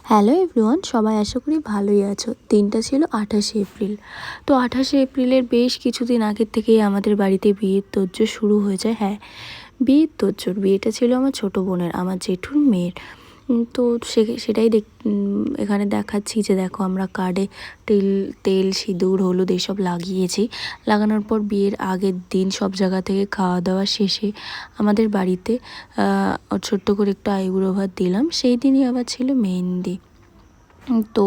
Hello everyone, সবাই আশা করি ভালোই আছো। দিনটা ছিল 28শে এপ্রিল। তো 28শে এপ্রিলের বেশ কিছুদিন আগের থেকেই আমাদের বাড়িতে বিয়ের তোড়জোড় শুরু হয়ে যায়। হ্যাঁ, বিয়ের তোড়জোড়। বিয়েটা ছিল আমার ছোটো বোনের, আমার জেঠুর মেয়ের। তো সেটাই এখানে দেখাচ্ছি যে দেখো আমরা কার্ডে তেল সিঁদুর হলুদ এসব লাগিয়েছি। লাগানোর পর বিয়ের আগের দিন সব জায়গা থেকে খাওয়া দাওয়া শেষে আমাদের বাড়িতে ছোট্ট করে একটু আইবুড়ো ভাত দিলাম। সেই দিনই আবার ছিল মেহেন্দি। তো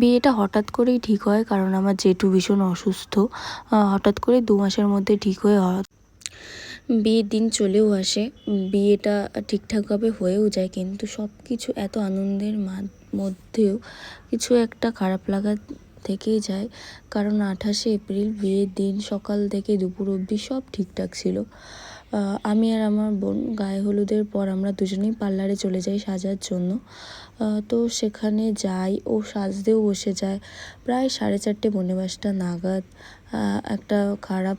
বিয়েটা হঠাৎ করেই ঠিক হয়, কারণ আমার জেঠু ভীষণ অসুস্থ। হঠাৎ করে 2 মাসের মধ্যে ঠিক হয়ে বিয়ের দিন চলেও আসে। বিয়েটা ঠিকঠাকভাবে হয়েও যায়, কিন্তু সব কিছু এত আনন্দের মধ্যেও কিছু একটা খারাপ লাগা থেকেই যায়। কারণ 28শে এপ্রিল বিয়ের দিন সকাল থেকে দুপুর অবধি সব ঠিকঠাক ছিল। আমি আর আমার বোন গায়ে হলুদের পর আমরা দুজনেই পার্লারে চলে যাই সাজার জন্য। তো সেখানে যাই, ও সাজতেও বসে যায়। প্রায় 4:30 পৌনে 5টা নাগাদ একটা খারাপ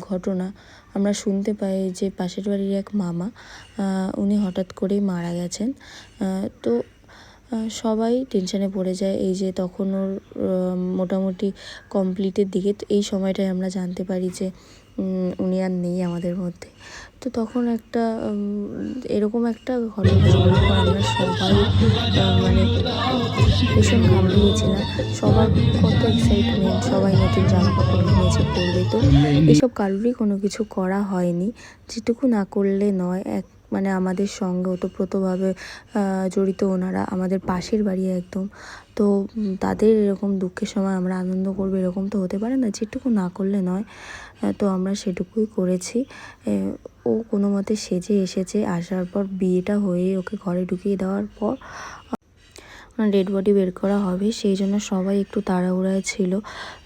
ঘটনা আমরা শুনতে পাই যে পাশের বাড়ির এক মামা, উনি হঠাৎ করেই মারা গেছেন। তো সবাই টেনশানে পড়ে যায়। এই যে তখন ওর মোটামুটি কমপ্লিটের দিকে, তো এই সময়টায় আমরা জানতে পারি যে উনি আর নেই আমাদের মধ্যে। তো তখন একটা এরকম একটা ঘটনা শোনার পর আমরা সবাই মানে ভীষণ ঘাবড়িয়েছিলাম। সবার কত এক্সাইটমেন্ট, সবাই নতুন জামা কাপড় কিনেছে পরবে। তো এসব কারোরই কোনো কিছু করা হয়নি, যেটুকু না করলে নয়। আমাদের সঙ্গে ওতপ্রোতভাবে জড়িত ওনারা, আমাদের পাশের বাড়ি একদম। তো তাদের এরকম দুঃখের সময় আমরা আনন্দ করবো এরকম তো হতে পারে না, যেটুকু না করলে নয়। তো আমরা সেটুকুই করেছি। ও কোনো মতে সেজে এসেছে, আসার পর বিয়েটা হয়ে ওকে ঘরে ঢুকিয়ে দেওয়ার পর ডেড বডি বের করা হবে, সেই জন্য সবাই একটু তাড়াহুড়ায় ছিল।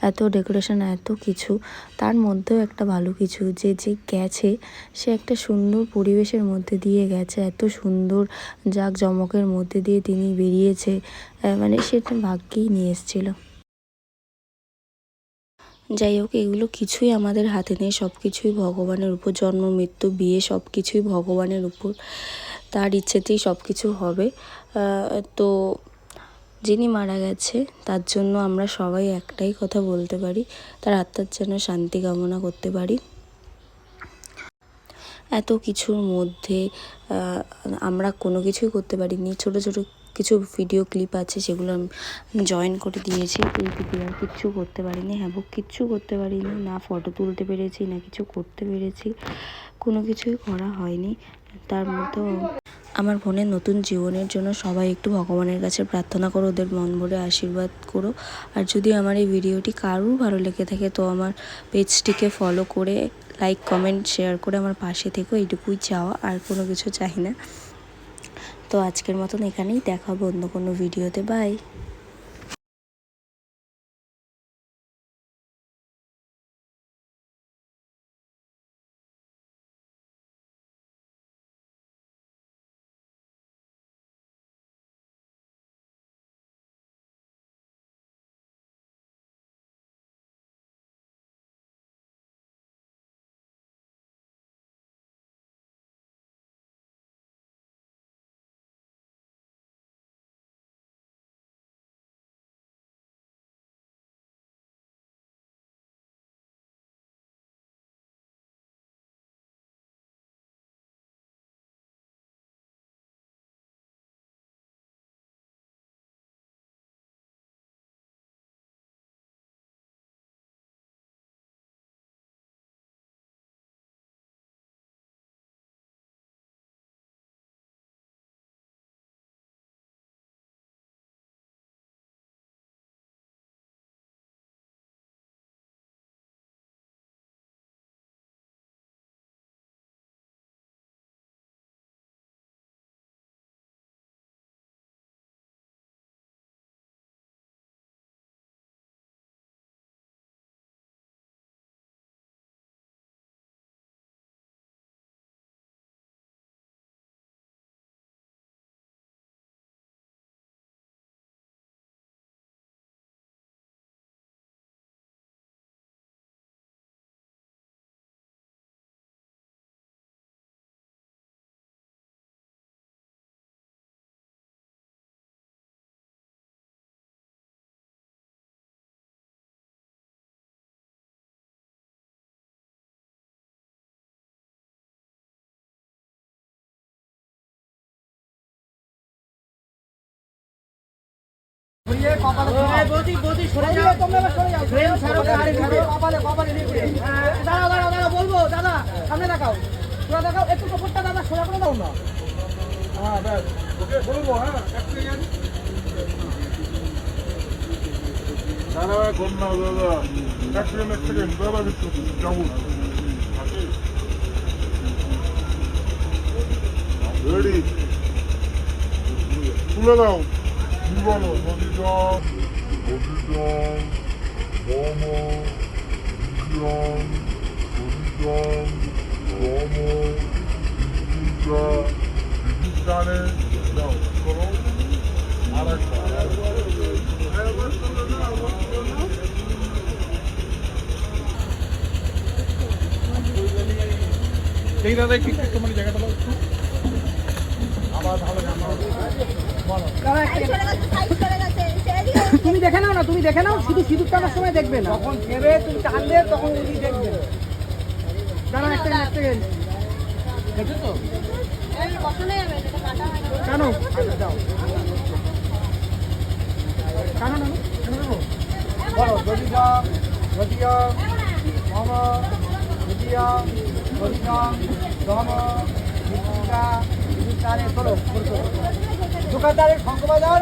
এত ডেকোরেশন, এত কিছু, তার মধ্যেও একটা ভালো কিছু যে গেছে সে একটা সুন্দর পরিবেশের মধ্যে দিয়ে গেছে। এত সুন্দর জাঁকজমকের মধ্যে দিয়ে তিনি বেরিয়েছে, সেটা ভাগ্যেই নিয়ে এসেছিলো। যাই হোক, এগুলো কিছুই আমাদের হাতে নেই, সব কিছুই ভগবানের উপর। জন্ম মৃত্যু বিয়ে সব কিছুই ভগবানের উপর, তার ইচ্ছেতেই সব কিছু হবে। তো যিনি মারা গেছে তার জন্য আমরা সবাই একটাই কথা বলতে পারি, তার আত্মার যেন শান্তি কামনা করতে পারি। এত কিছুর মধ্যে আমরা কোনো কিছুই করতে পারিনি। ছোট ছোট কিছু ভিডিও ক্লিপ আছে, সেগুলো আমি জয়েন করে দিয়েছি। এইটুকু, আর কিচ্ছু করতে পারিনি। কিচ্ছু করতে পারিনি, না ফটো তুলতে পেরেছি, না কিছু করতে পেরেছি, কোনো কিছুই করা হয়নি। তার মধ্যেও আমার বোনের নতুন জীবনের জন্য সবাই একটু ভগবানের কাছে প্রার্থনা করো, ওদের মন ভরে আশীর্বাদ করো। আর যদি আমার এই ভিডিওটি কারোর ভালো লেগে থাকে তো আমার পেজটিকে ফলো করে লাইক কমেন্ট শেয়ার করে আমার পাশে থেকো, এইটুকুই চাওয়া, আর কোনো কিছু চাই না। তো আজকের মতন এখানেই, দেখা হবে অন্য কোনো ভিডিওতে। বাই। বলবো দাদা সামনে দেখাও, তোরা দেখাও একটু কাপড়টা দাদা সোজা করে দাও না। হ্যাঁ ব্যাস ওকে বলবো। হ্যাঁ দাদা কম না দাদা, এক সেকেন্ড দাদা যাবো রেডি তুলে দাও। কি বলো নদীগঞ্জ মোমো গানে দাও করো আর এই দাদা একটু মানে জায়গাটা দাও একটু আবার ভালো তুমি দেখে নাও না, তুমি দেখে নাও, শুধু সিঁদুর টানার সময় দেখবে না, যখন দেবে তুমি টানবে তখন উনি দেখবে। দাঁড়া একটা সেকেন্ড, দেখছো তো কেন দাও কেন না বলো দধিয়াম দধিয়াম মম দধিয়াম দধিয়াম দম দোকানদারের শঙ্খ বাজার